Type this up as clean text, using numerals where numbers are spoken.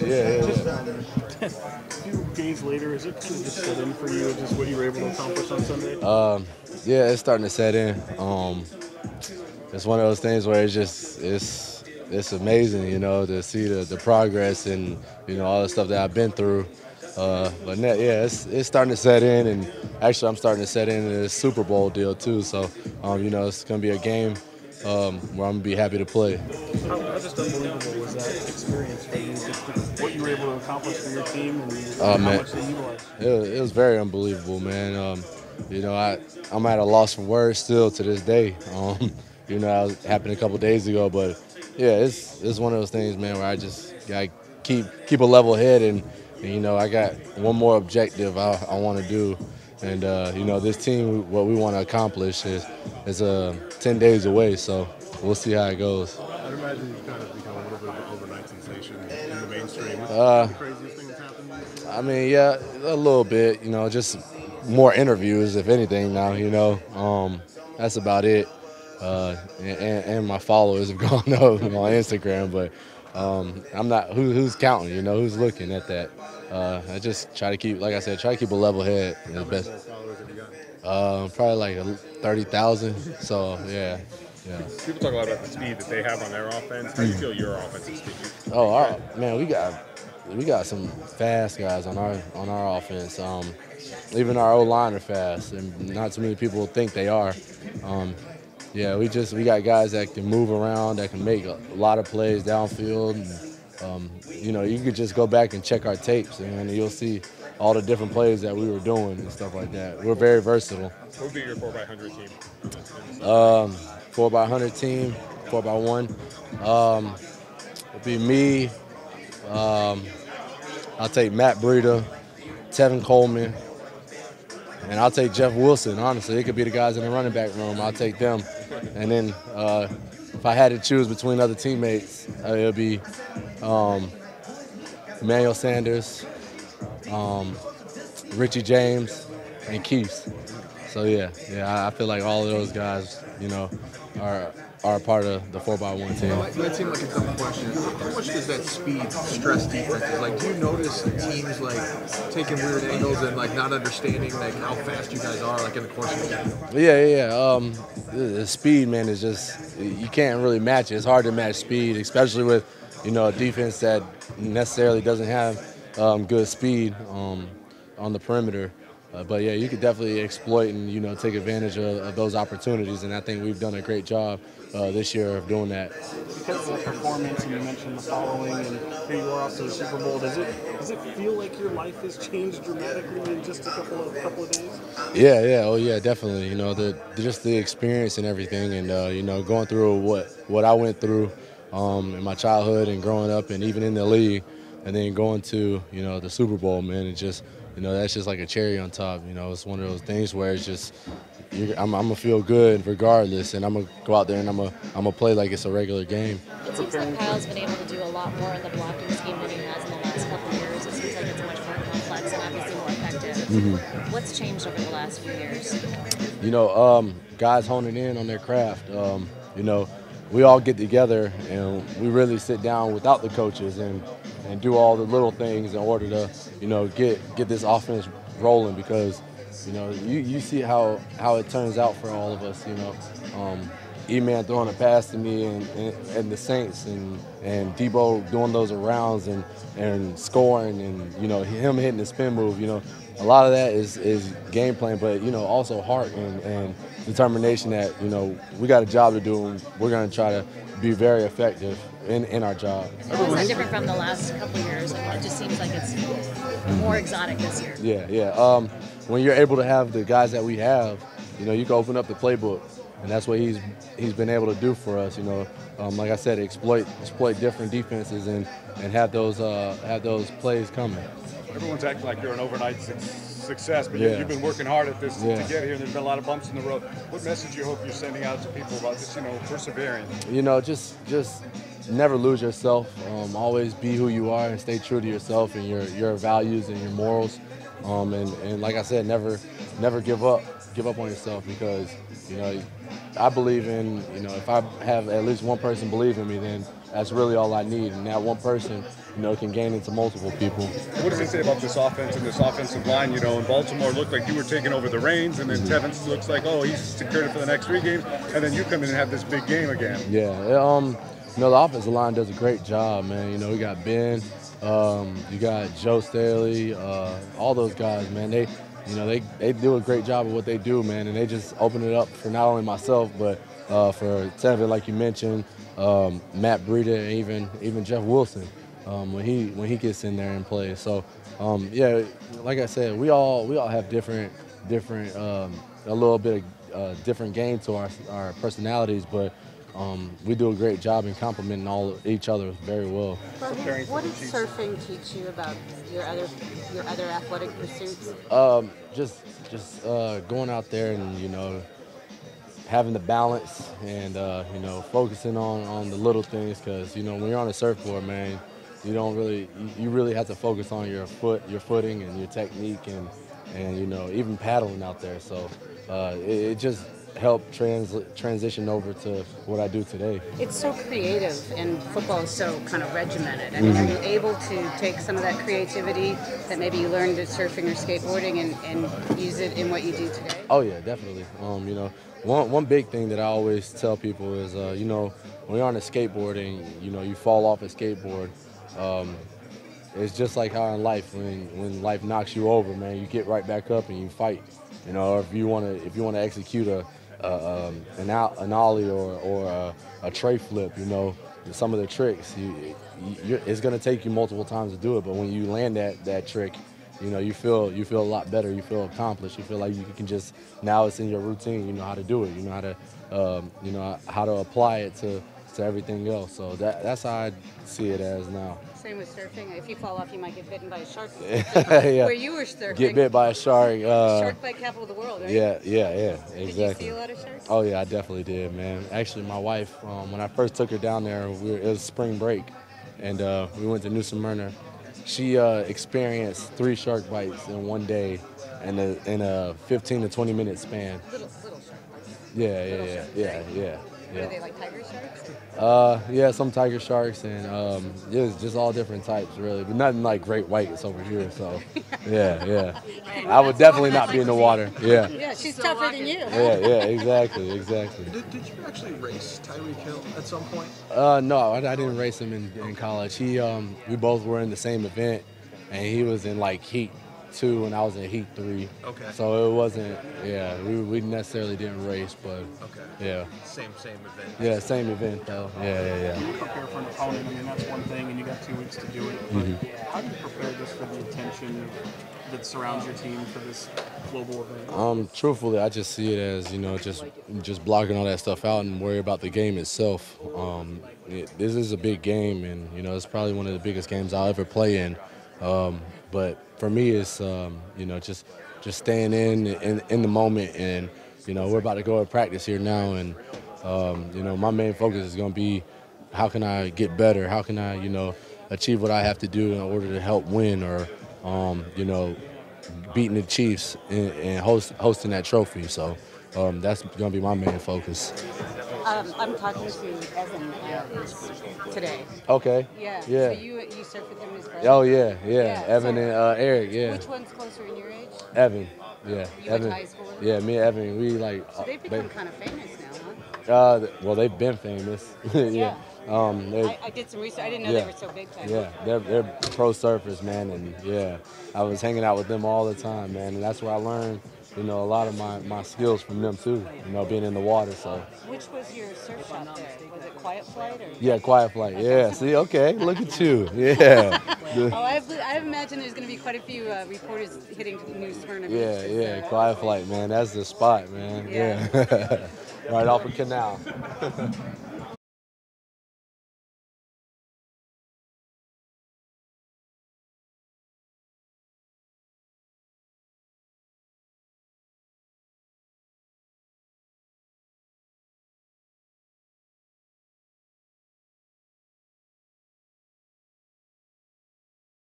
A few days later, is it kind of just set in for you, just what you were able to accomplish on Sunday? Yeah, it's starting to set in. It's one of those things where it's amazing, to see the progress and all the stuff that I've been through. Yeah, it's starting to set in, and actually I'm starting to set in this Super Bowl deal too. So it's gonna be a game where I'm gonna be happy to play. How just unbelievable was that experience for you? Just what you were able to accomplish for your team and how Man, much they utilized. it was very unbelievable, man. I'm at a loss for words still to this day. That happened a couple days ago, but yeah, it's one of those things, man, where I just gotta keep a level head, and I got one more objective I want to do, and this team, what we want to accomplish is 10 days away, so we'll see how it goes. I'd imagine you've kind of become a little bit of an overnight sensation in the mainstream. What's the craziest thing that's happened to you? I mean, yeah, a little bit, just more interviews, if anything. Now, that's about it. And my followers have gone up on Instagram, but I'm not. Who's counting? Who's looking at that? I just try to keep, like I said, try to keep a level head. How many Best. more followers have you got? Probably like 30,000. So yeah. People talk a lot about the speed that they have on their offense. How do you feel your offensive speed? Oh, man, we got some fast guys on our offense. Even our O-line are fast, and not too many people think they are. Yeah, we got guys that can move around, that can make a lot of plays downfield. And, you could just go back and check our tapes, and you'll see all the different plays that we were doing and stuff like that. We're very versatile. What would be your 4x100 team? 4x100 team, 4x1. It'd be me. I'll take Matt Breida, Tevin Coleman, and I'll take Jeff Wilson. Honestly, it could be the guys in the running back room. I'll take them. And then if I had to choose between other teammates, it would be Emmanuel Sanders, Richie James, and Keith. So yeah, I feel like all of those guys, are a part of the 4x1 team. It might seem like a dumb question. How much does that speed stress defenses? Like, do you notice teams like taking weird angles and like not understanding like how fast you guys are like in the course of the game? Yeah. The speed, man, is just you can't really match it. It's hard to match speed, especially with a defense that necessarily doesn't have good speed on the perimeter. But yeah, you could definitely exploit and take advantage of those opportunities, and I think we've done a great job this year of doing that. Because of the performance, and you mentioned the following, and here you are also the Super Bowl. Does it feel like your life has changed dramatically in just a couple of days? Yeah. Oh yeah, definitely. Just the experience and everything, and going through what I went through in my childhood and growing up, and even in the league, and then going to the Super Bowl, man. It just that's just like a cherry on top. It's one of those things where it's just I'm gonna feel good regardless, and I'm gonna go out there and I'm gonna play like it's a regular game. It seems like Kyle's been able to do a lot more in the blocking scheme than he has in the last couple of years. It seems like it's much more complex and obviously more effective. Mm-hmm. What's changed over the last few years? Guys honing in on their craft. We all get together and we really sit down without the coaches and do all the little things in order to, get this offense rolling, because, you see how it turns out for all of us, E-Man throwing a pass to me and the Saints and Debo doing those arounds and scoring and, him hitting the spin move, a lot of that is game plan, but, also heart and determination that, we got a job to do and we're going to try to be very effective in our job. How is that different from the last couple of years? It just seems like it's more exotic this year. Yeah. When you're able to have the guys that we have, you can open up the playbook, and that's what he's been able to do for us. Like I said, exploit different defenses and have those plays coming. Everyone's acting like you're an overnight success, but Yeah. you've been working hard at this Yeah. to get here, and there's been a lot of bumps in the road. What message you hope you're sending out to people about just, persevering? Just never lose yourself. Always be who you are and stay true to yourself and your values and your morals. And like I said, never give up on yourself, because I believe in if I have at least one person believe in me, then that's really all I need. And that one person, you know, can gain into multiple people. What does it say about this offense and this offensive line? You know, in Baltimore, looked like you were taking over the reins, and then Tevin looks like, oh, he's secured it for the next 3 games, and then you come in and have this big game again. Yeah, you know, the offensive line does a great job, man. You know, we got Ben, you got Joe Staley, all those guys, man. They, you know, they do a great job of what they do, man, and they just open it up for not only myself, but for Tevin, like you mentioned, Matt Breida, and even Jeff Wilson, when he gets in there and plays. So, yeah, like I said, we all have different a little bit of different game to our personalities, but we do a great job in complementing each other very well. Raheem, what did surfing teach you about your other athletic pursuits? Just going out there and, you know, having the balance and you know, focusing on the little things, because, you know, when you're on a surfboard, man, you really have to focus on your footing and your technique and you know, even paddling out there. So it just helped transition over to what I do today. It's so creative, and football is so kind of regimented. I mean, are you able to take some of that creativity that maybe you learned at surfing or skateboarding and use it in what you do today? Oh yeah, definitely. You know, one big thing that I always tell people is, you know, when you're on a skateboard and, you know, you fall off a skateboard, it's just like how in life, when life knocks you over, man, you get right back up and you fight. You know, or if you want to execute an ollie or a tray flip, you know, some of the tricks, it's going to take you multiple times to do it. But when you land that trick, you know, you feel a lot better. You feel accomplished. You feel like you can just, now it's in your routine. You know how to do it. You know how to apply it to everything else. So that's how I see it as now. Same with surfing. If you fall off, you might get bitten by a shark. Yeah. Where you were surfing. Get bit by a shark. Shark bite capital of the world, right? Yeah, exactly. Did you see a lot of sharks? Oh yeah, I definitely did, man. Actually, my wife, when I first took her down there, it was spring break, and we went to New Smyrna. She experienced 3 shark bites in one day, in a 15 to 20 minute span. Little shark bites. Yeah. What are they, like tiger sharks? Yeah, some tiger sharks, and it's just all different types, really. But nothing like great whites over here. So, yeah. I would definitely not be in the water. Yeah. Yeah, she's tougher than you. Yeah, exactly. Did you actually race Tyreek Hill at some point? No, I didn't race him in college. We both were in the same event, and he was in like Heat 2 and I was in Heat 3. Okay. So it wasn't, we necessarily didn't race, but yeah. Same event. Yeah, same event though. Yeah. You prepare for an opponent, I mean, that's one thing, and you got 2 weeks to do it. But how do you prepare just for the attention that surrounds your team for this global event? Truthfully, I just see it as, you know, just blocking all that stuff out and worry about the game itself. This is a big game, and, you know, it's probably one of the biggest games I'll ever play in. But for me, it's you know, just staying in the moment, and, you know, we're about to go to practice here now, and you know, my main focus is going to be how can I get better, how can I, you know, achieve what I have to do in order to help win, or you know, beating the Chiefs and hosting that trophy. So that's going to be my main focus. I'm talking to Evan today. Okay. Yeah. Yeah. So you surf with him as well? Oh yeah. Evan and Eric. Yeah. Which one's closer in your age? Evan. Yeah. You Evan. went to high school with him? Yeah, me and Evan, we like. So they've become kind of famous now, huh? Well, they've been famous. Yeah. I did some research. I didn't know they were so big time. Yeah, they're pro surfers, man, and yeah, I was hanging out with them all the time, man, and that's where I learned, you know, a lot of my skills from them too, you know, being in the water. So. Which was your surf shop there? Was it Quiet Flight or? Yeah, Quiet Flight. Yeah. See, okay, look at you. Yeah. I imagine there's going to be quite a few reporters hitting New Smyrna Beach. Yeah. Quiet Flight, man. That's the spot, man. Yeah. Right off of Canal.